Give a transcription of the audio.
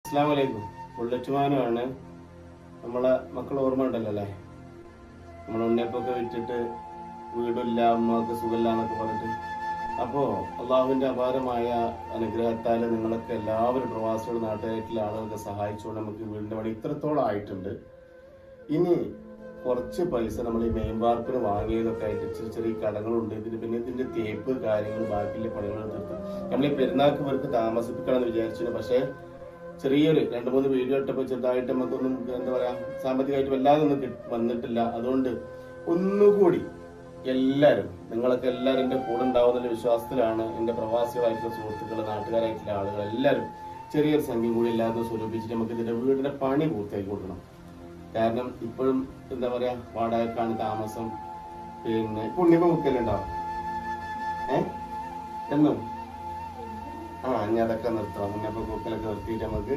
അസ്സലാമു അലൈക്കും. ബുള്ളറ്റുമാനുമാണ്. നമ്മളെ മക്കൾ ഓർമ്മ ഉണ്ടല്ലോ അല്ലേ? നമ്മളെ ഉണ്ണിയപ്പൊക്കെ വിറ്റിട്ട് വീടില്ല, അമ്മക്ക് സുഖമില്ല എന്നൊക്കെ പറഞ്ഞിട്ട്. അപ്പോൾ അള്ളാഹുവിൻ്റെ അപാരമായ അനുഗ്രഹത്താൽ നിങ്ങളൊക്കെ എല്ലാവരും പ്രവാസികൾ നാട്ടുകാരായിട്ടുള്ള ആളുകളൊക്കെ സഹായിച്ചുകൊണ്ട് നമുക്ക് വീടിൻ്റെ പണി ഇത്രത്തോളം ആയിട്ടുണ്ട്. ഇനി കുറച്ച് പൈസ നമ്മൾ ഈ മെയിൻ വാർപ്പിന് വാങ്ങിയതൊക്കെ ആയിട്ട് ചെറിയ ചെറിയ കടങ്ങളുണ്ട്. പിന്നെ ഇതിൻ്റെ തേപ്പ് കാര്യങ്ങൾ ബാക്കിയുള്ള പണികൾ തീർത്ത് നമ്മൾ ഈ പെരുന്നാൾക്ക് ഇവർക്ക് താമസിപ്പിക്കണമെന്ന് വിചാരിച്ചു. പക്ഷേ ചെറിയൊരു 2-3 വീഡിയോ ഇട്ടപ്പോൾ ചെറുതായിട്ട് നമുക്കൊന്നും എന്താ പറയാ സാമ്പത്തികമായിട്ട് വല്ലാതെ ഒന്നും വന്നിട്ടില്ല. അതുകൊണ്ട് ഒന്നുകൂടി നിങ്ങളൊക്കെ എല്ലാവരും എൻ്റെ കൂടെ ഉണ്ടാവുന്ന വിശ്വാസത്തിലാണ്. എൻ്റെ പ്രവാസികളായിട്ടുള്ള സുഹൃത്തുക്കൾ, നാട്ടുകാരായിട്ടുള്ള ആളുകൾ എല്ലാവരും ചെറിയൊരു സംഖ്യ കൂടി എല്ലാവരും സ്വരൂപിച്ചിട്ട് നമുക്ക് ഇതിന്റെ വീടിന്റെ പണി പൂർത്തിയാക്കി കൊടുക്കണം. കാരണം ഇപ്പോഴും എന്താ പറയാ വാടകക്കാണ് താമസം. പിന്നെ പുണ്യപ്പ മുക്കലുണ്ടാവും എന്നും ഇനി അതൊക്കെ നിർത്തണം. പുണ്യപ്പ കുക്കലൊക്കെ നിർത്തിയിട്ട് നമുക്ക്